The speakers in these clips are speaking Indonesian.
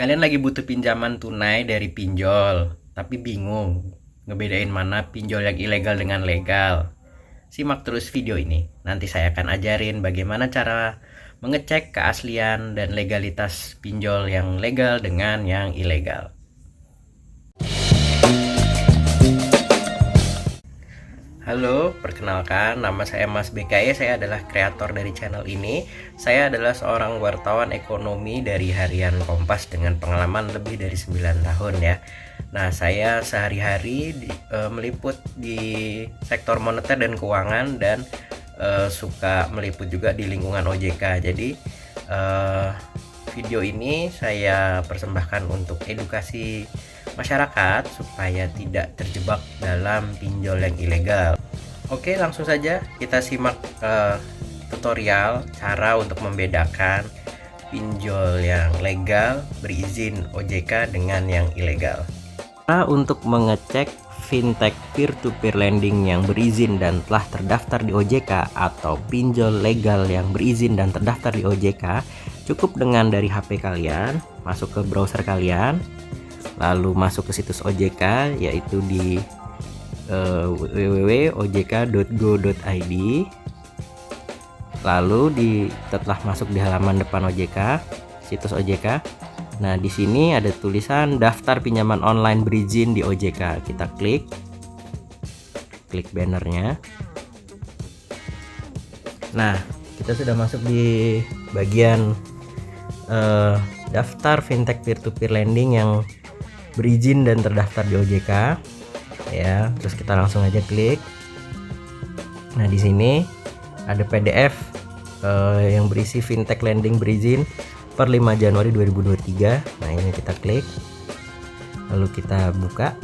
Kalian lagi butuh pinjaman tunai dari pinjol, tapi bingung ngebedain mana pinjol yang ilegal dengan legal. Simak terus video ini. Nanti saya akan ajarin bagaimana cara mengecek keaslian dan legalitas pinjol yang legal dengan yang ilegal. Halo, perkenalkan nama saya Mas BKY, saya adalah kreator dari channel ini. Saya adalah seorang wartawan ekonomi dari harian Kompas dengan pengalaman lebih dari 9 tahun ya. Nah, saya sehari-hari meliput di sektor moneter dan keuangan dan suka meliput juga di lingkungan OJK. Jadi video ini saya persembahkan untuk edukasi masyarakat supaya tidak terjebak dalam pinjol yang ilegal. Oke, langsung saja kita simak tutorial cara untuk membedakan pinjol yang legal berizin OJK dengan yang ilegal. Cara untuk mengecek fintech peer-to-peer lending yang berizin dan telah terdaftar di OJK atau pinjol legal yang berizin dan terdaftar di OJK, cukup dengan dari HP kalian, masuk ke browser kalian, lalu masuk ke situs OJK yaitu di www.ojk.go.id. Lalu setelah masuk di halaman depan OJK, situs OJK. Nah, di sini ada tulisan daftar pinjaman online berizin di OJK. Kita klik bannernya. Nah, kita sudah masuk di bagian daftar fintech peer-to-peer lending yang berizin dan terdaftar di OJK ya. Terus kita langsung aja klik. Nah, di sini ada PDF yang berisi fintech lending berizin per 5 Januari 2023. Nah, ini kita klik, lalu kita buka.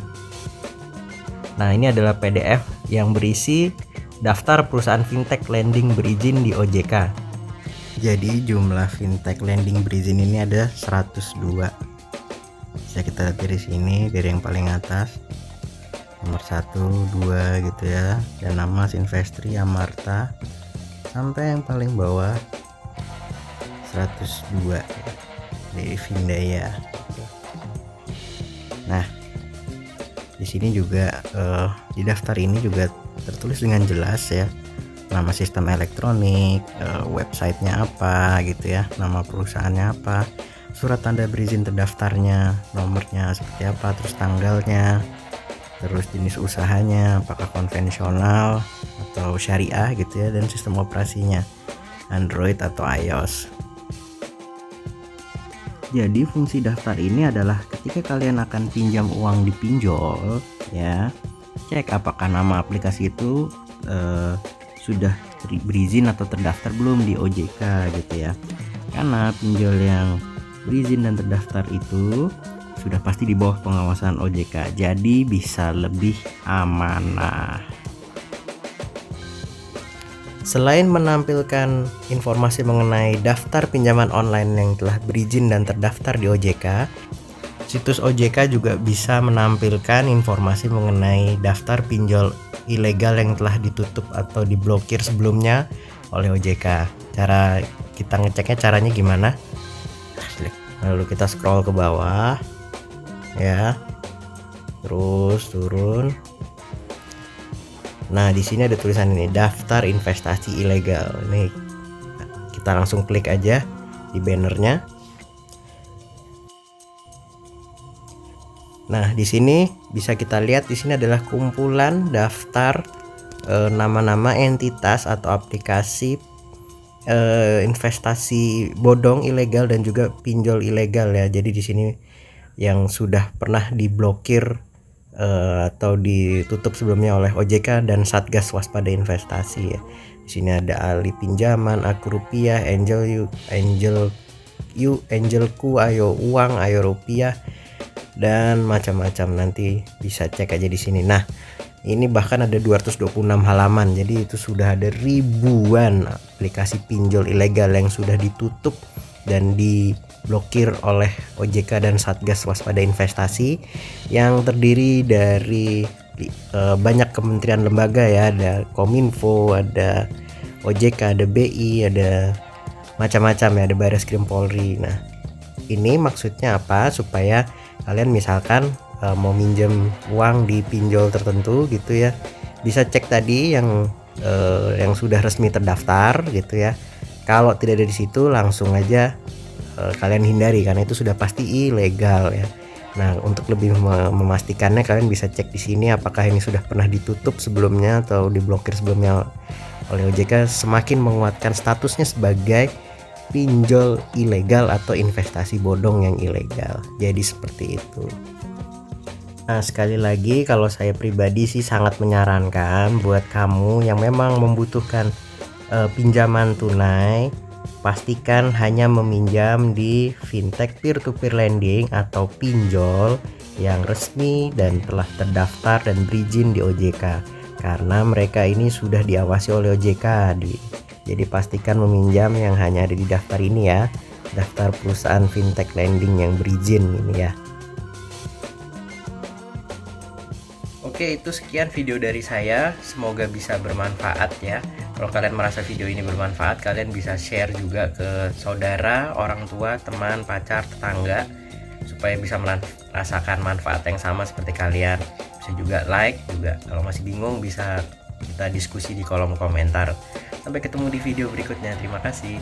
Nah, ini adalah PDF yang berisi daftar perusahaan fintech lending berizin di OJK. Jadi jumlah fintech lending berizin ini ada 102. Bisa kita lihat dari sini, dari yang paling atas nomor 1, 2 gitu ya, dan nama Investri Amarta sampai yang paling bawah 102 dari Vindaya. Nah, di sini juga di daftar ini juga tertulis dengan jelas ya, nama sistem elektronik, websitenya apa gitu ya, nama perusahaannya apa, surat tanda berizin terdaftarnya, nomornya seperti apa, terus tanggalnya, terus jenis usahanya apakah konvensional atau syariah gitu ya, dan sistem operasinya Android atau iOS. Jadi fungsi daftar ini adalah ketika kalian akan pinjam uang di pinjol ya, cek apakah nama aplikasi itu sudah berizin atau terdaftar belum di OJK gitu ya. Karena pinjol yang berizin dan terdaftar itu sudah pasti di bawah pengawasan OJK, jadi bisa lebih amanah. Selain menampilkan informasi mengenai daftar pinjaman online yang telah berizin dan terdaftar di OJK, situs OJK juga bisa menampilkan informasi mengenai daftar pinjol ilegal yang telah ditutup atau diblokir sebelumnya oleh OJK. Cara kita ngeceknya, caranya gimana? Lalu kita scroll ke bawah ya, terus turun. Nah, di sini ada tulisan ini, daftar investasi ilegal. Ini kita langsung klik aja di bannernya. Nah, di sini bisa kita lihat, di sini adalah kumpulan daftar nama-nama entitas atau aplikasi investasi bodong ilegal dan juga pinjol ilegal ya. Jadi di sini yang sudah pernah diblokir atau ditutup sebelumnya oleh OJK dan Satgas Waspada Investasi ya. Di sini ada Ali Pinjaman, Aku Rupiah, Angelku, Ayo Uang, Ayo Rupiah, dan macam-macam. Nanti bisa cek aja di sini. Nah, ini bahkan ada 226 halaman. Jadi itu sudah ada ribuan aplikasi pinjol ilegal yang sudah ditutup dan diblokir oleh OJK dan Satgas Waspada Investasi, yang terdiri dari banyak kementerian lembaga ya, ada Kominfo, ada OJK, ada BI, ada macam-macam ya, ada Bareskrim Polri. Nah, Ini maksudnya apa? Supaya kalian misalkan mau minjem uang di pinjol tertentu gitu ya, bisa cek tadi yang sudah resmi terdaftar gitu ya. Kalau tidak ada di situ langsung aja kalian hindari karena itu sudah pasti ilegal ya. Nah, untuk lebih memastikannya kalian bisa cek di sini apakah ini sudah pernah ditutup sebelumnya atau diblokir sebelumnya oleh OJK, semakin menguatkan statusnya sebagai pinjol ilegal atau investasi bodong yang ilegal. Jadi seperti itu. Nah, sekali lagi kalau saya pribadi sih sangat menyarankan buat kamu yang memang membutuhkan pinjaman tunai, pastikan hanya meminjam di fintech peer-to-peer lending atau pinjol yang resmi dan telah terdaftar dan berizin di OJK, karena mereka ini sudah diawasi oleh OJK. Jadi pastikan meminjam yang hanya ada di daftar ini ya, daftar perusahaan fintech lending yang berizin ini ya. Oke, itu sekian video dari saya, semoga bisa bermanfaat ya. Kalau kalian merasa video ini bermanfaat, kalian bisa share juga ke saudara, orang tua, teman, pacar, tetangga, supaya bisa merasakan manfaat yang sama seperti kalian. Bisa juga like, juga kalau masih bingung bisa kita diskusi di kolom komentar. Sampai ketemu di video berikutnya, terima kasih.